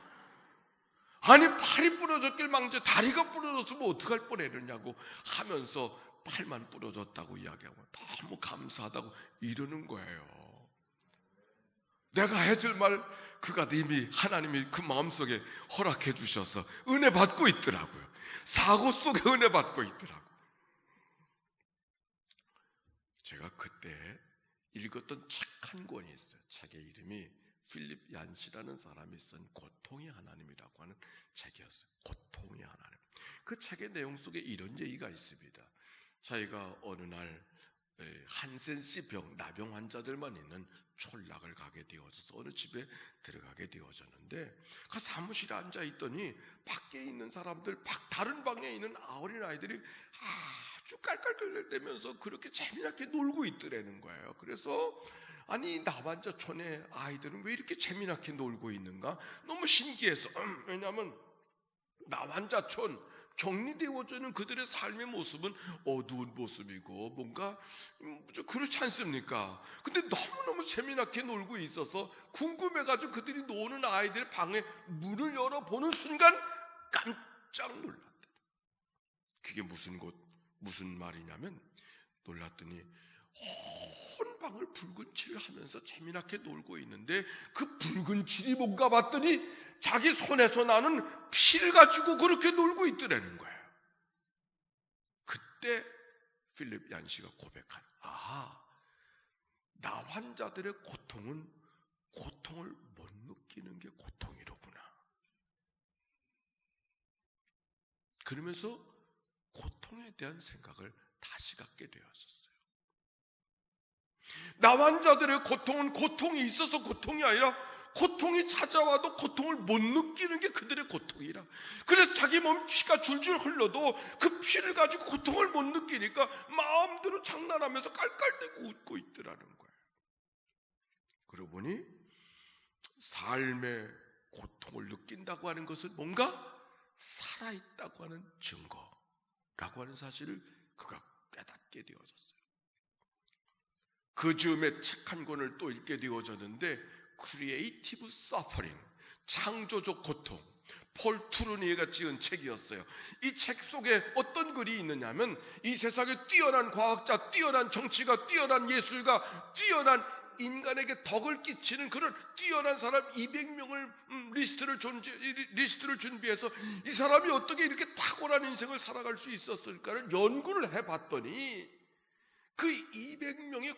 팔이 부러졌길 망정 다리가 부러졌으면 어떡할 뻔했느냐고 하면서 팔만 부러졌다고 이야기하고 너무 감사하다고 이러는 거예요. 내가 해줄 말 그가 이미 하나님이 그 마음속에 허락해 주셔서 은혜 받고 있더라고요. 사고 속에 은혜 받고 있더라고요. 제가 그때 읽었던 책 한 권이 있어요. 책의 이름이 필립 얀시라는 사람이 쓴 고통의 하나님이라고 하는 책이었어요. 고통의 하나님. 그 책의 내용 속에 이런 얘기가 있습니다. 자기가 어느 날 한센씨 나병 환자들만 있는 촌락을 가게 되어져서 어느 집에 들어가게 되어졌는데 그 사무실에 앉아있더니 밖에 있는 사람들 다른 방에 있는 어린아이들이 아주 깔깔깔대면서 그렇게 재미나게 놀고 있더라는 거예요. 그래서 나환자촌의 아이들은 왜 이렇게 재미나게 놀고 있는가 너무 신기해서 왜냐하면 나환자촌 격리되어지는 그들의 삶의 모습은 어두운 모습이고 뭔가 그렇지 않습니까? 근데 너무너무 재미나게 놀고 있어서 궁금해가지고 그들이 노는 아이들의 방에 문을 열어보는 순간 깜짝 놀랐다. 그게 무슨 말이냐면 놀랐더니 온 방을 붉은 칠을 하면서 재미나게 놀고 있는데 그 붉은 칠이 뭔가 봤더니 자기 손에서 나는 피를 가지고 그렇게 놀고 있더라는 거예요. 그때 필립 얀시가 고백한 나 환자들의 고통은 고통을 못 느끼는 게 고통이로구나. 그러면서 고통에 대한 생각을 다시 갖게 되었었어요. 나 환자들의 고통은 고통이 있어서 고통이 아니라 고통이 찾아와도 고통을 못 느끼는 게 그들의 고통이라. 그래서 자기 몸 피가 줄줄 흘러도 그 피를 가지고 고통을 못 느끼니까 마음대로 장난하면서 깔깔대고 웃고 있더라는 거예요. 그러고 보니 삶의 고통을 느낀다고 하는 것은 뭔가 살아있다고 하는 증거라고 하는 사실을 그가 깨닫게 되어졌어요. 그 즈음에 책 한 권을 또 읽게 되어졌는데 크리에이티브 서퍼링, 창조적 고통, 폴 투르니에가 지은 책이었어요. 이 책 속에 어떤 글이 있느냐면 이 세상에 뛰어난 과학자, 뛰어난 정치가, 뛰어난 예술가, 뛰어난 인간에게 덕을 끼치는 그런 뛰어난 사람 200명을 리스트를 준비해서 이 사람이 어떻게 이렇게 탁월한 인생을 살아갈 수 있었을까를 연구를 해봤더니 그 200명의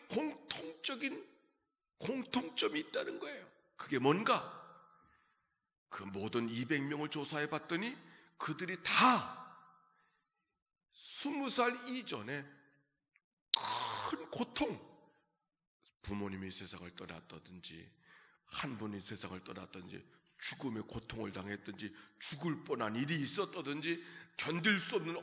공통점이 있다는 거예요. 그게 뭔가? 그 모든 200명을 조사해봤더니 그들이 다 20살 이전에 큰 고통, 부모님이 세상을 떠났다든지 한 분이 세상을 떠났든지 죽음의 고통을 당했든지 죽을 뻔한 일이 있었다든지 견딜 수 없는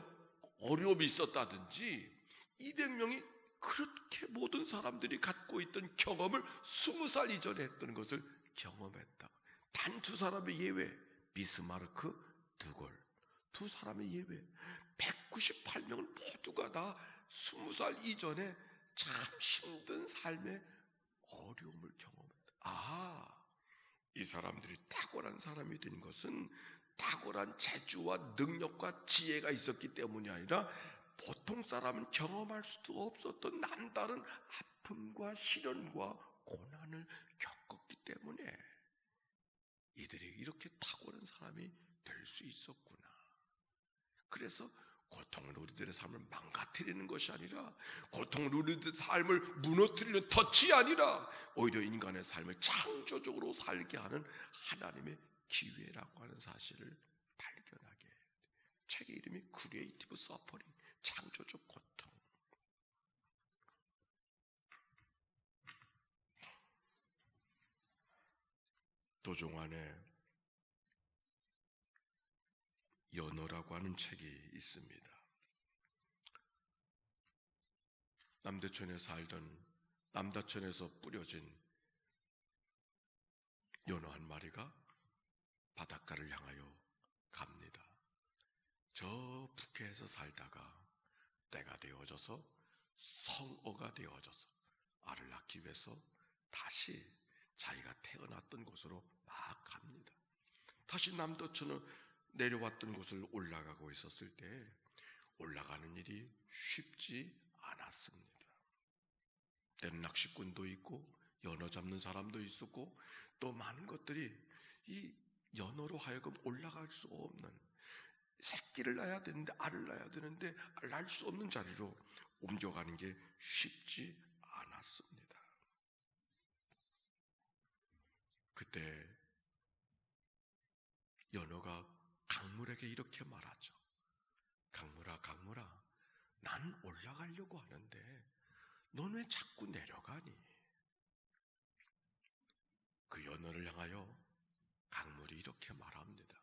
어려움이 있었다든지 200명이 그렇게 모든 사람들이 갖고 있던 경험을 20살 이전에 했던 것을 경험했다. 단 두 사람의 예외, 비스마르크, 드골, 두 사람의 예외. 198명은 모두가 다 20살 이전에 참 힘든 삶의 어려움을 경험했다. 이 사람들이 탁월한 사람이 된 것은 탁월한 재주와 능력과 지혜가 있었기 때문이 아니라 보통 사람은 경험할 수도 없었던 남다른 아픔과 시련과 고난을 겪었기 때문에 이들이 이렇게 탁월한 사람이 될 수 있었구나. 그래서 고통은 우리들의 삶을 망가뜨리는 것이 아니라, 고통은 우리들의 삶을 무너뜨리는 덫이 아니라 오히려 인간의 삶을 창조적으로 살게 하는 하나님의 기회라고 하는 사실을 발견하게 해요. 책의 이름이 크리에이티브 서퍼링, 창조적 고통. 도종 안에 연어라고 하는 책이 있습니다. 남대천에 살던, 남다천에서 뿌려진 연어 한 마리가 바닷가를 향하여 갑니다. 저 북해에서 살다가 때가 되어져서 성어가 되어져서 알을 낳기 위해서 다시 자기가 태어났던 곳으로 막 갑니다. 다시 남도천을 내려왔던 곳을 올라가고 있었을 때 올라가는 일이 쉽지 않았습니다. 때는 낚시꾼도 있고 연어 잡는 사람도 있었고 또 많은 것들이 이 연어로 하여금 올라갈 수 없는, 새끼를 낳아야 되는데 알을 낳아야 되는데 낳을 수 없는 자리로 옮겨가는 게 쉽지 않았습니다. 그때 연어가 강물에게 이렇게 말하죠. 강물아, 강물아, 난 올라가려고 하는데 넌 왜 자꾸 내려가니? 그 연어를 향하여 강물이 이렇게 말합니다.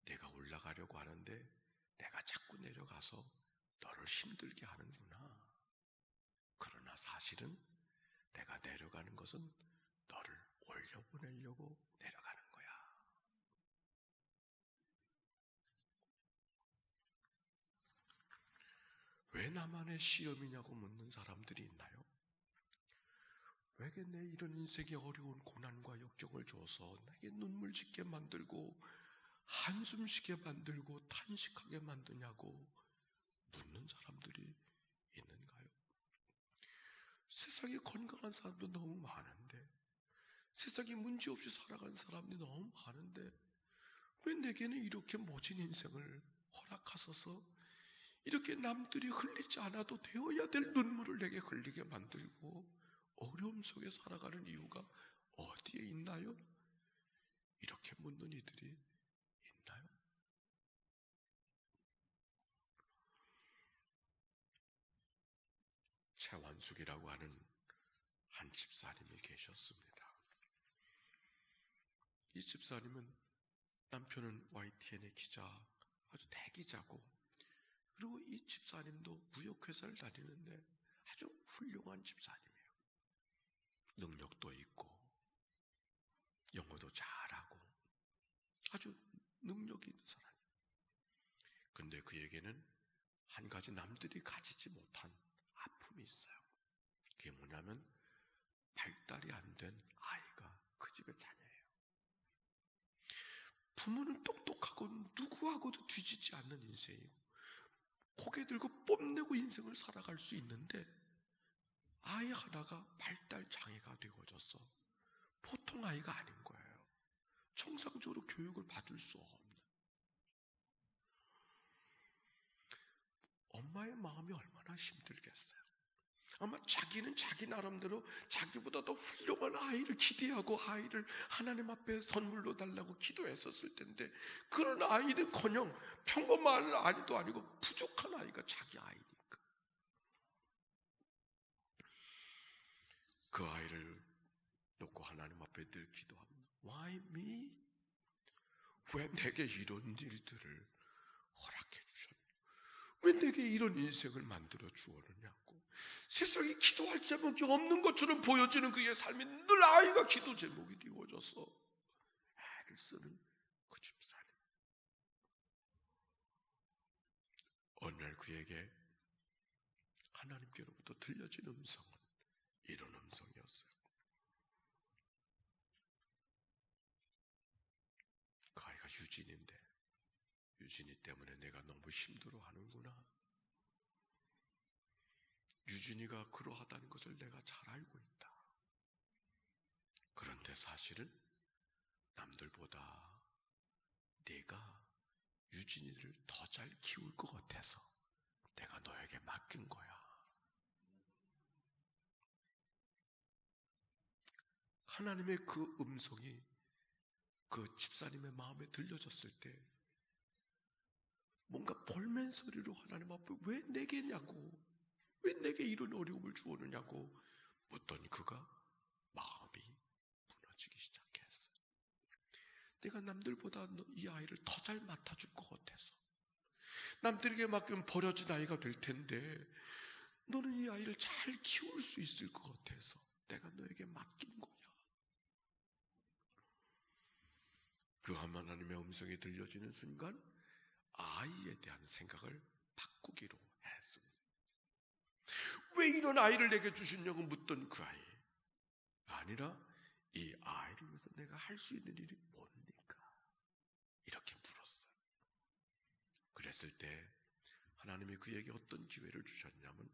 내가 올라가려고 하는데 내가 자꾸 내려가서 너를 힘들게 하는구나. 그러나 사실은 내가 내려가는 것은 너를 올려보내려고 내려가는 거야. 왜 나만의 시험이냐고 묻는 사람들이 있나요? 왜게 내 이런 인생의 어려운 고난과 역경을 줘서 내게 눈물 짓게 만들고 한숨 쉬게 만들고 탄식하게 만드냐고 묻는 사람들이 있는가요? 세상에 건강한 사람도 너무 많은데, 세상에 문제없이 살아가는 사람들이 너무 많은데 왜 내게는 이렇게 모진 인생을 허락하셔서 이렇게 남들이 흘리지 않아도 되어야 될 눈물을 내게 흘리게 만들고 어려움 속에 살아가는 이유가 어디에 있나요? 이렇게 묻는 이들이 있나요? 최완숙이라고 하는 한 집사님이 계셨습니다. 이 집사님은 남편은 YTN의 기자, 아주 대기자고, 그리고 이 집사님도 무역회사를 다니는데 아주 훌륭한 집사님이에요. 능력도 있고 영어도 잘하고 아주 능력이 있는 사람이에요. 근데 그에게는 한 가지 남들이 가지지 못한 아픔이 있어요. 그게 뭐냐면 발달이 안 된 아이가 그 집의 자녀예요. 부모는 똑똑하고 누구하고도 뒤지지 않는 인생이고 고개 들고 뽐내고 인생을 살아갈 수 있는데 아이 하나가 발달 장애가 되어져서 보통 아이가 아닌 거예요. 정상적으로 교육을 받을 수 없는. 엄마의 마음이 얼마나 힘들겠어요. 아마 자기는 자기 나름대로 자기보다 더 훌륭한 아이를 기대하고 아이를 하나님 앞에 선물로 달라고 기도했었을 텐데 그런 아이는커녕 평범한 아이도 아니고 부족한 아이가 자기 아이니까 그 아이를 놓고 하나님 앞에 늘 기도합니다. Why me? 왜 내게 이런 일들을 허락해 주셨냐? 왜 내게 이런 인생을 만들어 주었느냐고. 세상에 기도할 제목이 없는 것처럼 보여지는 그의 삶이 늘 아이가 기도 제목이 되어져서 애를 쓰는 그 집사님. 어느 날 그에게 하나님께로부터 들려진 음성은 이런 음성이었어요. 그 아이가 유진인데 유진이 때문에 내가 너무 힘들어하는구나. 유진이가 그러하다는 것을 내가 잘 알고 있다. 그런데 사실은 남들보다 내가 유진이를 더 잘 키울 것 같아서 내가 너에게 맡긴 거야. 하나님의 그 음성이 그 집사님의 마음에 들려졌을 때 뭔가 볼멘 소리로 하나님 앞에 왜 내게냐고, 왜 내게 이런 어려움을 주었느냐고 묻던 그가 마음이 무너지기 시작했어요. 내가 남들보다 이 아이를 더 잘 맡아줄 것 같아서, 남들에게 맡기면 버려진 아이가 될 텐데 너는 이 아이를 잘 키울 수 있을 것 같아서 내가 너에게 맡긴 거야. 그 하나님의 음성이 들려지는 순간 아이에 대한 생각을 바꾸기로 했습니다. 왜 이런 아이를 내게 주셨냐고 묻던 그 아이 아니라 이 아이를 위해서 내가 할 수 있는 일이 뭡니까? 이렇게 물었어요. 그랬을 때 하나님이 그에게 어떤 기회를 주셨냐면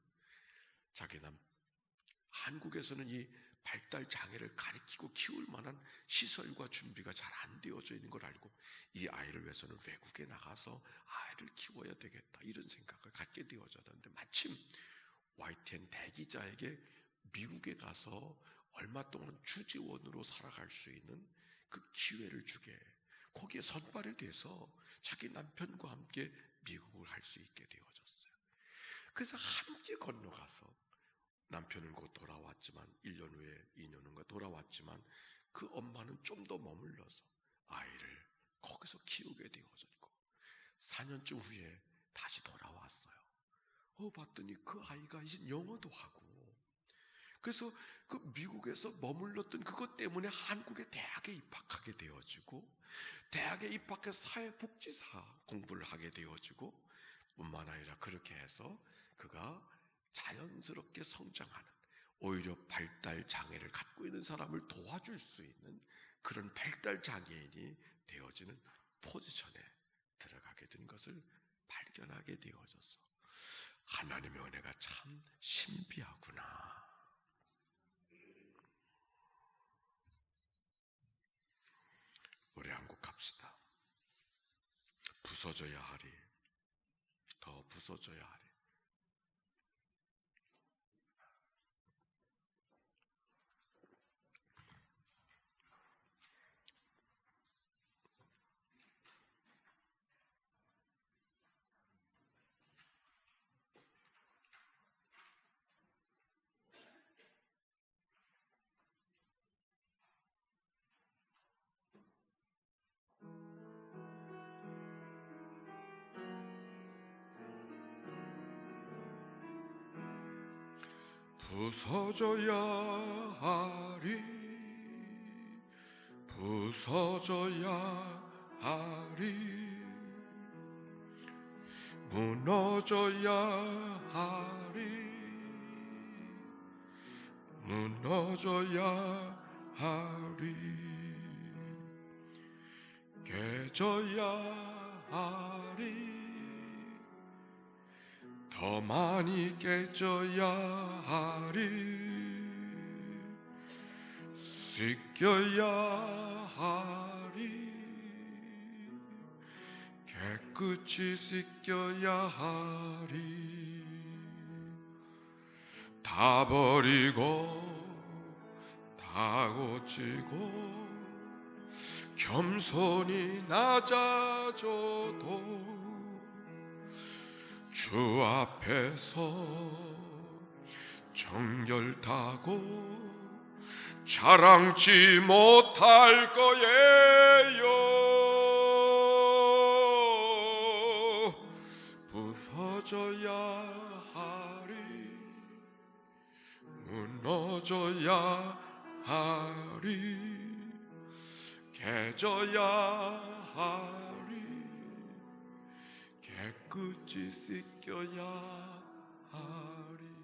한국에서는 이 발달 장애를 가리키고 키울 만한 시설과 준비가 잘 안 되어져 있는 걸 알고 이 아이를 위해서는 외국에 나가서 아이를 키워야 되겠다 이런 생각을 갖게 되어졌는데 마침 YTN 대기자에게 미국에 가서 얼마 동안 주지원으로 살아갈 수 있는 그 기회를 주게, 거기에 선발이 돼서 자기 남편과 함께 미국을 할 수 있게 되어졌어요. 그래서 함께 건너가서 남편은 곧 돌아왔지만 1년 후에 2년 후가 돌아왔지만 그 엄마는 좀 더 머물러서 아이를 거기서 키우게 되어졌고 4년쯤 후에 다시 돌아왔어요. 봤더니 그 아이가 이제 영어도 하고, 그래서 그 미국에서 머물렀던 그것 때문에 한국의 대학에 입학하게 되어지고 대학에 입학해서 사회복지사 공부를 하게 되어지고 뿐만 아니라 그렇게 해서 그가 자연스럽게 성장하는, 오히려 발달 장애를 갖고 있는 사람을 도와줄 수 있는 그런 발달 장애인이 되어지는 포지션에 들어가게 된 것을 발견하게 되어져서 하나님의 은혜가 참 신비하구나. 우리 한국 갑시다. 부서져야 하리, 더 부서져야 하리. 부서져야 하리, 부서져야 하리, 무너져야 하리, 무너져야 하리. 깨져야 하리. 더 많이 깨져야 하리. 씻겨야 하리. 깨끗이 씻겨야 하리. 다 버리고 다 고치고 겸손히 낮아져도 주 앞에서 정결다고 자랑치 못할 거예요. 부서져야 하리. 무너져야 하리. 깨져야 하리. 깨끗이 씻겨야 하리.